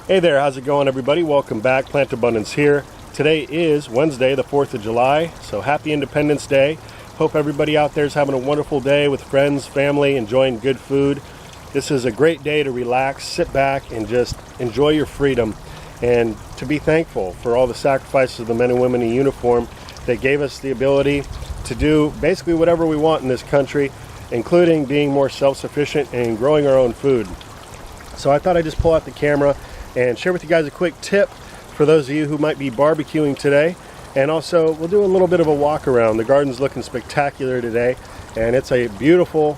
Hey there, how's it going everybody? Welcome back, Plant Abundance here. Today is Wednesday, the 4th of July, so happy Independence Day. Hope everybody out there is having a wonderful day with friends, family, enjoying good food. This is a great day to relax, sit back, and just enjoy your freedom, and to be thankful for all the sacrifices of the men and women in uniform that gave us the ability to do basically whatever we want in this country, including being more self-sufficient and growing our own food. So I thought I'd just pull out the camera and share with you guys a quick tip for those of you who might be barbecuing today. And also, we'll do a little bit of a walk around. The garden's looking spectacular today, and it's a beautiful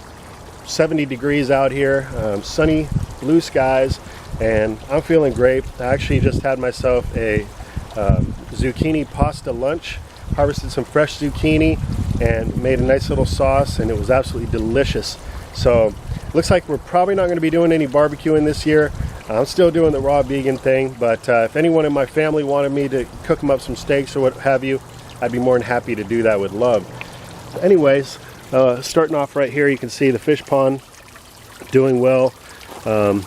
70 degrees out here, sunny, blue skies, and I'm feeling great. I actually just had myself a zucchini pasta lunch, harvested some fresh zucchini, and made a nice little sauce, and it was absolutely delicious. So, looks like we're probably not going to be doing any barbecuing this year. I'm still doing the raw vegan thing, but if anyone in my family wanted me to cook them up some steaks or what have you, I'd be more than happy to do that with love. Anyways, starting off right here, you can see the fish pond doing well. The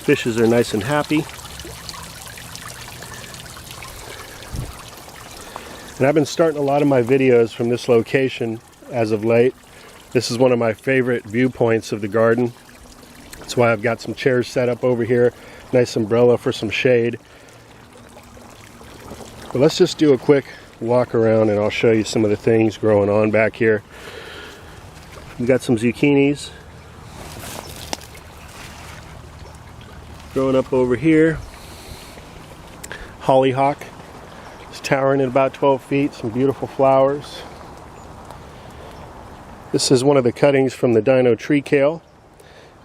fishes are nice and happy. And I've been starting a lot of my videos from this location as of late. This is one of my favorite viewpoints of the garden. That's why I've got some chairs set up over here, nice umbrella for some shade. But let's just do a quick walk around and I'll show you some of the things growing on back here. We've got some zucchinis growing up over here. Hollyhock is towering at about 12 feet, some beautiful flowers. This is one of the cuttings from the dino tree kale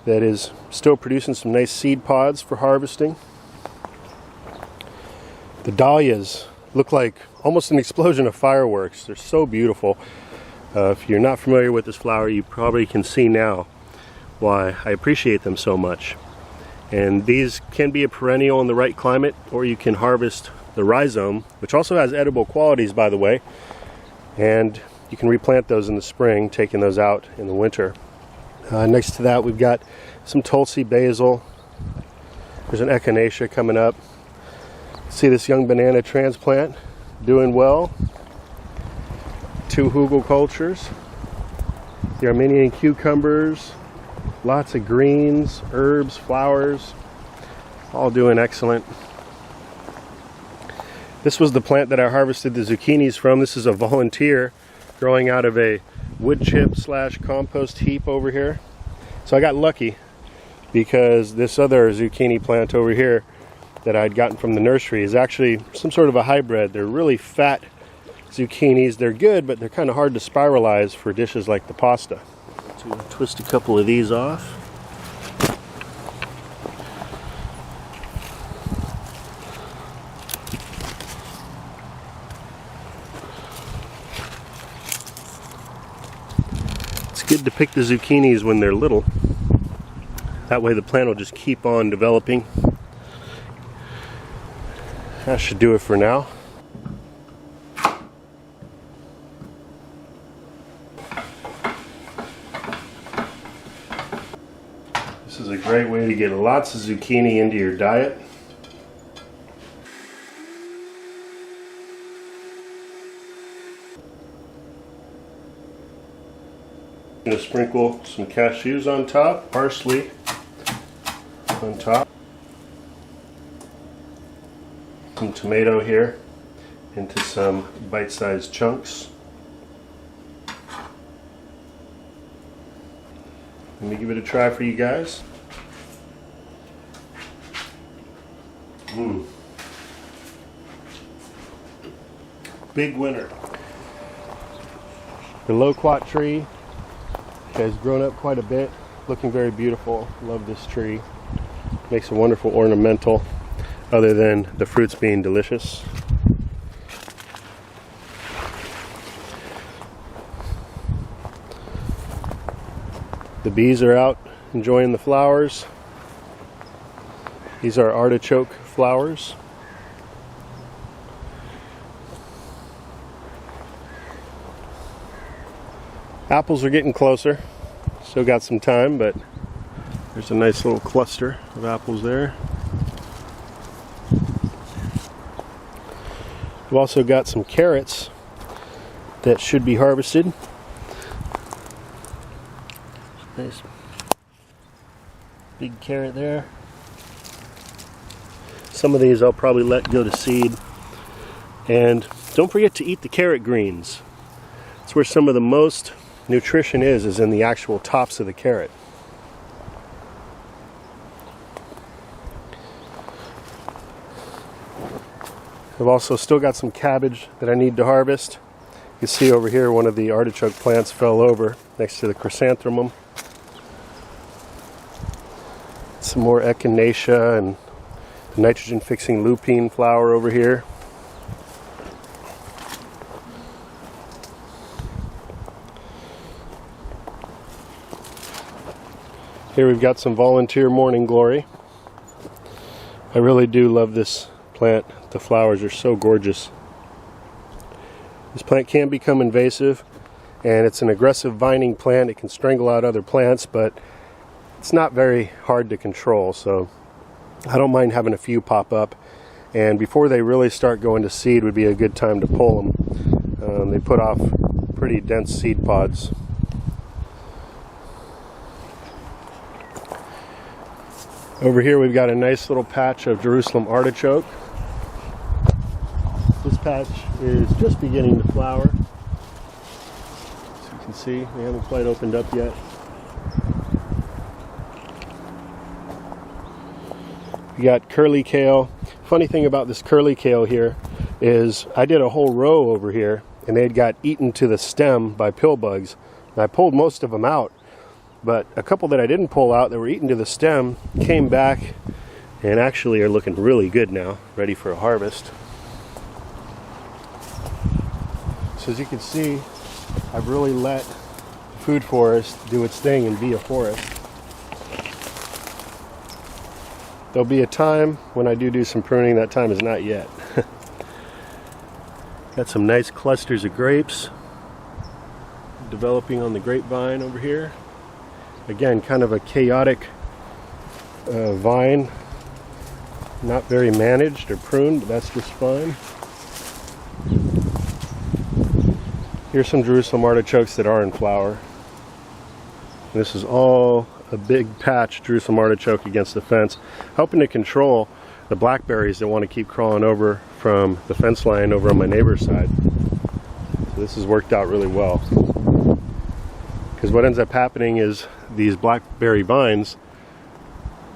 that is still producing some nice seed pods for harvesting. The dahlias look like almost an explosion of fireworks. They're so beautiful. If you're not familiar with this flower, you probably can see now why I appreciate them so much. And these can be a perennial in the right climate, or you can harvest the rhizome, which also has edible qualities, by the way, and you can replant those in the spring, taking those out in the winter. Next to that, we've got some Tulsi basil. There's an echinacea coming up. See this young banana transplant doing well. 2 hugel cultures. The Armenian cucumbers. Lots of greens, herbs, flowers. All doing excellent. This was the plant that I harvested the zucchinis from. This is a volunteer growing out of a wood chip / compost heap over here. So I got lucky because this other zucchini plant over here that I'd gotten from the nursery is actually some sort of a hybrid. They're really fat zucchinis. They're good, but they're kind of hard to spiralize for dishes like the pasta. So I'm going to twist a couple of these off. Good to pick the zucchinis when they're little. That way the plant will just keep on developing. That should do it for now. This is a great way to get lots of zucchini into your diet. I'm going to sprinkle some cashews on top, parsley on top, some tomato here into some bite-sized chunks. Let me give it a try for you guys. Big winner. The Loquat tree has grown up quite a bit, looking very beautiful. Love this tree. Makes a wonderful ornamental, other than the fruits being delicious. The bees are out enjoying the flowers. These are artichoke flowers. Apples are getting closer. Still got some time, but there's a nice little cluster of apples there. We've also got some carrots that should be harvested. Nice big carrot there. Some of these I'll probably let go to seed. And don't forget to eat the carrot greens. It's where some of the most nutrition is in the actual tops of the carrot. I've also still got some cabbage that I need to harvest. You can see over here one of the artichoke plants fell over next to the chrysanthemum. Some more echinacea and nitrogen fixing lupine flower over here. Here we've got some volunteer morning glory. I really do love this plant. The flowers are so gorgeous. This plant can become invasive, and it's an aggressive vining plant. It can strangle out other plants, but it's not very hard to control, so I don't mind having a few pop up. And before they really start going to seed would be a good time to pull them. They put off pretty dense seed pods. Over here we've got a nice little patch of Jerusalem artichoke. This patch is just beginning to flower. As you can see, they haven't quite opened up yet. We got curly kale. Funny thing about this curly kale here is I did a whole row over here and they had got eaten to the stem by pill bugs. And I pulled most of them out, but a couple that I didn't pull out that were eaten to the stem came back and actually are looking really good now, ready for a harvest. So as you can see, I've really let the food forest do its thing and be a forest. There'll be a time when I do some pruning. That time is not yet. Got some nice clusters of grapes developing on the grapevine over here. Again, kind of a chaotic vine, not very managed or pruned, but that's just fine. Here's some Jerusalem artichokes that are in flower. This is all a big patch Jerusalem artichoke against the fence, helping to control the blackberries that want to keep crawling over from the fence line over on my neighbor's side. So this has worked out really well. Because what ends up happening is these blackberry vines,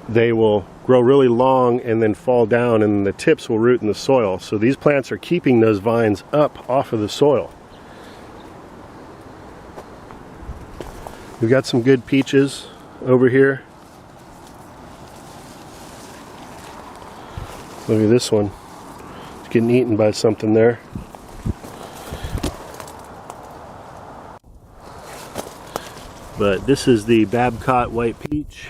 they will grow really long and then fall down, and the tips will root in the soil. So these plants are keeping those vines up off of the soil. We've got some good peaches over here. Look at this one. It's getting eaten by something there. But this is the Babcock white peach.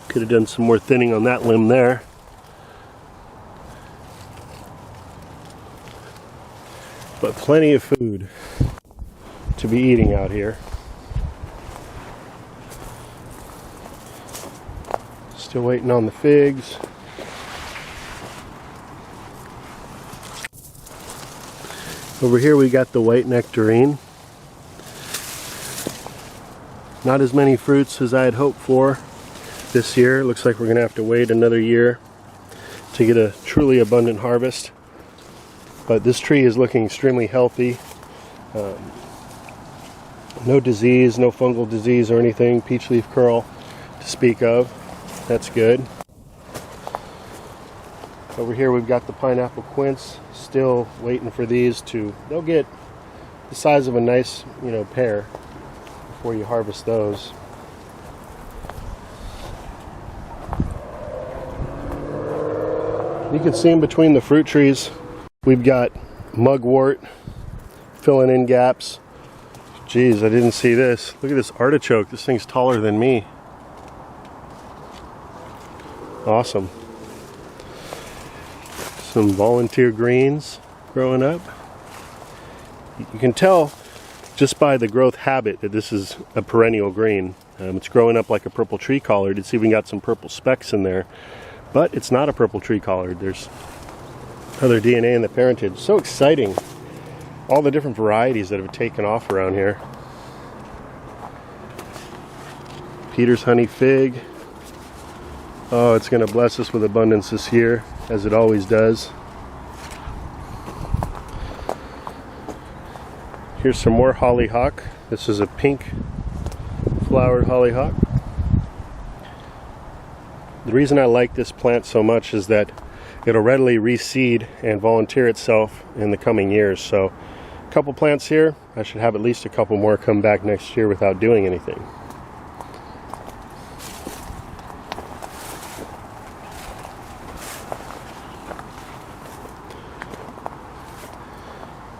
Could have done some more thinning on that limb there. But plenty of food to be eating out here. Still waiting on the figs. Over here we got the white nectarine. Not as many fruits as I had hoped for this year. Looks like we're going to have to wait another year to get a truly abundant harvest. But this tree is looking extremely healthy. No disease, no fungal disease or anything. Peach leaf curl to speak of. That's good. Over here we've got the pineapple quince. Still waiting for these to, they'll get the size of a nice, pear before you harvest those. You can see in between the fruit trees, we've got mugwort filling in gaps. Geez, I didn't see this. Look at this artichoke. This thing's taller than me. Awesome. Some volunteer greens growing up. You can tell just by the growth habit that this is a perennial green. It's growing up like a purple tree collard. It's even got some purple specks in there, but it's not a purple tree collard. There's other DNA in the parentage. So exciting, all the different varieties that have taken off around here. Peter's honey fig. Oh, it's going to bless us with abundance this year, as it always does. Here's some more hollyhock. This is a pink flowered hollyhock. The reason I like this plant so much is that it'll readily reseed and volunteer itself in the coming years. So a couple plants here, I should have at least a couple more come back next year without doing anything.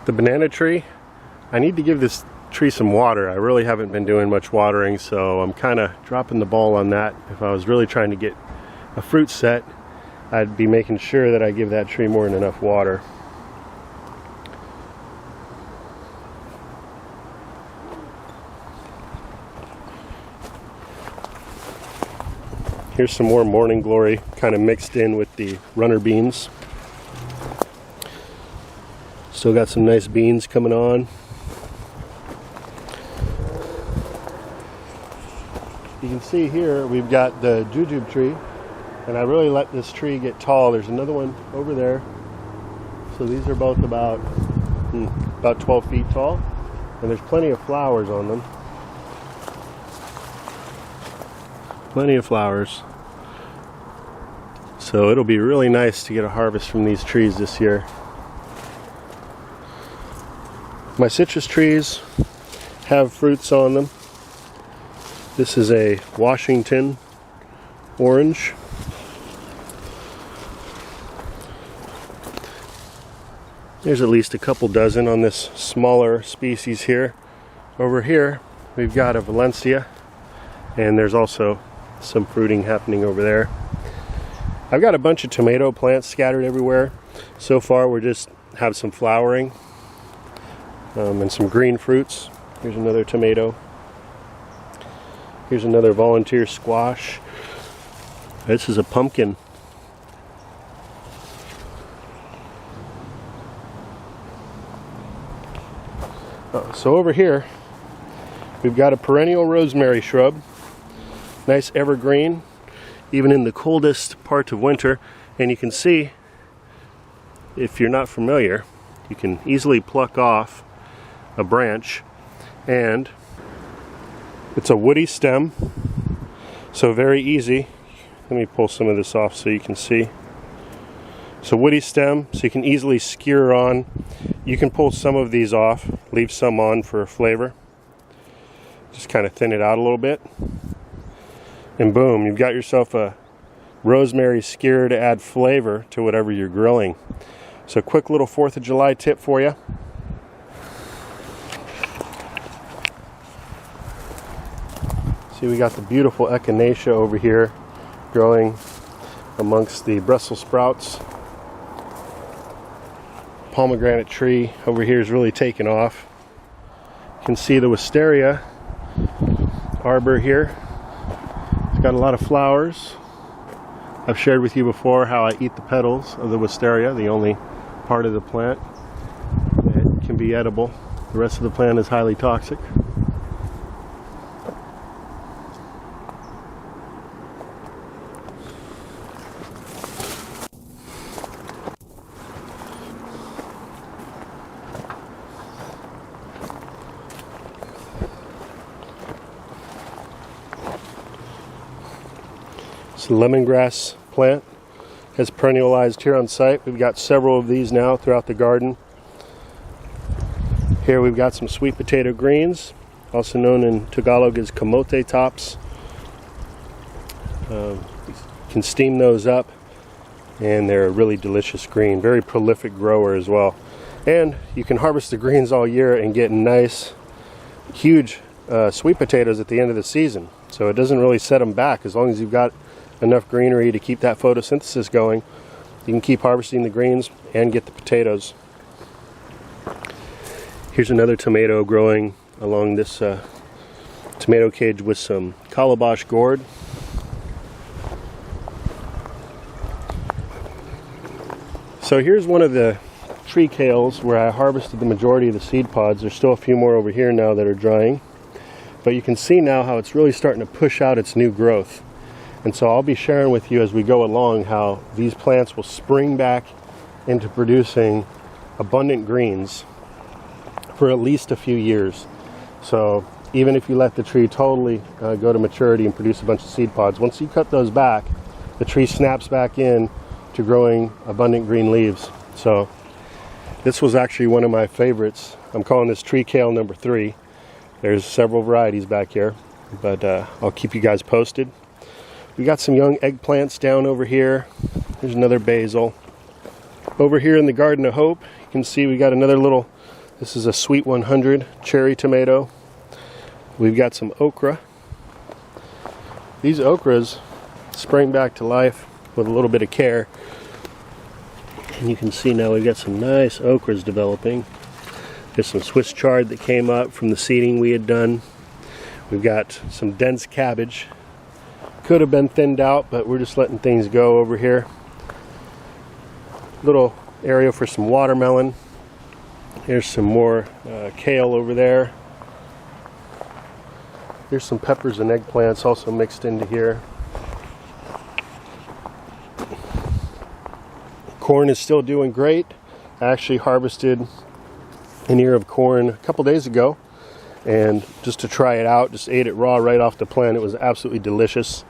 The banana tree, I need to give this tree some water. I really haven't been doing much watering, so I'm kind of dropping the ball on that. If I was really trying to get a fruit set, I'd be making sure that I give that tree more than enough water. Here's some more morning glory, kind of mixed in with the runner beans. Still got some nice beans coming on. You can see here we've got the jujube tree, and I really let this tree get tall. There's another one over there. So these are both about 12 feet tall, and there's plenty of flowers on them. Plenty of flowers. So it'll be really nice to get a harvest from these trees this year. My citrus trees have fruits on them. This is a Washington orange. There's at least a couple dozen on this smaller species here. Over here we've got a Valencia, and there's also some fruiting happening over there. I've got a bunch of tomato plants scattered everywhere. So far we just have some flowering and some green fruits. Here's another tomato. Here's another volunteer squash. This is a pumpkin. So over here we've got a perennial rosemary shrub. Nice evergreen, even in the coldest part of winter. And you can see, if you're not familiar, you can easily pluck off a branch, and it's a woody stem, so very easy. Let me pull some of this off so you can see. It's a woody stem, so you can easily skewer on. You can pull some of these off, leave some on for flavor. Just kind of thin it out a little bit, and boom, you've got yourself a rosemary skewer to add flavor to whatever you're grilling. So quick little 4th of July tip for you. See, we got the beautiful echinacea over here growing amongst the Brussels sprouts. Pomegranate tree over here is really taking off. You can see the wisteria arbor here. It's got a lot of flowers. I've shared with you before how I eat the petals of the wisteria, the only part of the plant that can be edible. The rest of the plant is highly toxic. Lemongrass plant has perennialized here on site. We've got several of these now throughout the garden. Here we've got some sweet potato greens, also known in Tagalog as camote tops. You can steam those up, and they're a really delicious green. Very prolific grower as well. And you can harvest the greens all year and get nice, huge sweet potatoes at the end of the season. So it doesn't really set them back. As long as you've got enough greenery to keep that photosynthesis going, you can keep harvesting the greens and get the potatoes. Here's another tomato growing along this tomato cage with some calabash gourd. So here's one of the tree kales where I harvested the majority of the seed pods. There's still a few more over here now that are drying. But you can see now how it's really starting to push out its new growth. And so I'll be sharing with you as we go along how these plants will spring back into producing abundant greens for at least a few years. So even if you let the tree totally go to maturity and produce a bunch of seed pods, once you cut those back, the tree snaps back in to growing abundant green leaves. So this was actually one of my favorites. I'm calling this tree kale number 3. There's several varieties back here, but I'll keep you guys posted. We got some young eggplants down over here. There's another basil. Over here in the Garden of Hope, you can see we got another little, this is a Sweet 100 cherry tomato. We've got some okra. These okras spring back to life with a little bit of care. And you can see now we've got some nice okras developing. There's some Swiss chard that came up from the seeding we had done. We've got some dense cabbage. Could have been thinned out, but we're just letting things go over here. Little area for some watermelon. Here's some more kale over there. Here's some peppers and eggplants also mixed into here. Corn is still doing great. I actually harvested an ear of corn a couple days ago, and just to try it out, just ate it raw right off the plant. It was absolutely delicious.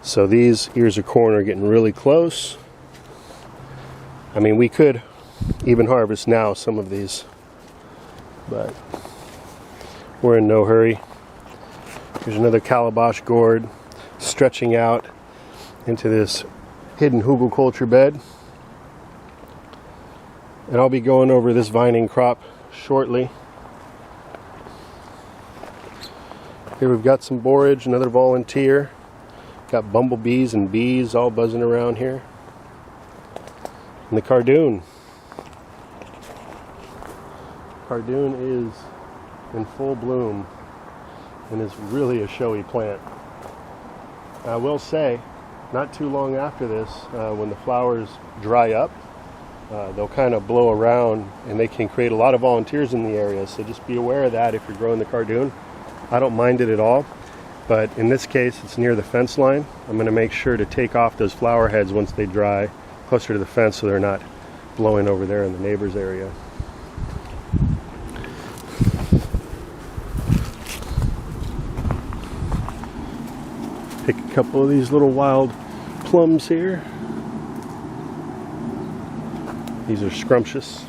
So these ears of corn are getting really close. I mean, we could even harvest now some of these, but we're in no hurry. Here's another calabash gourd stretching out into this hidden hugelkultur bed. And I'll be going over this vining crop shortly. Here we've got some borage, another volunteer. Got bumblebees and bees all buzzing around here. And the cardoon. Cardoon is in full bloom and is really a showy plant. I will say, not too long after this, when the flowers dry up, they'll kind of blow around and they can create a lot of volunteers in the area. So just be aware of that if you're growing the cardoon. I don't mind it at all. But in this case, it's near the fence line. I'm going to make sure to take off those flower heads once they dry closer to the fence so they're not blowing over there in the neighbor's area. Pick a couple of these little wild plums here. These are scrumptious.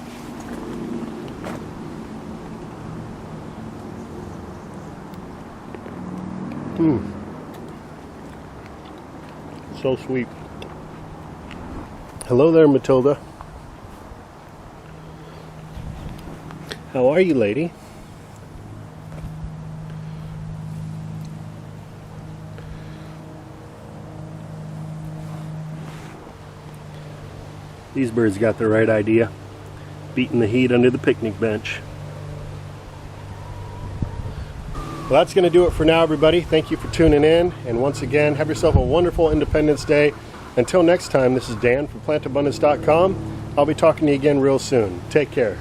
So sweet. Hello there, Matilda. How are you, lady? These birds got the right idea. Beating the heat under the picnic bench. Well, that's going to do it for now, everybody. Thank you for tuning in. And once again, have yourself a wonderful Independence Day. Until next time, this is Dan from plantabundance.com. I'll be talking to you again real soon. Take care.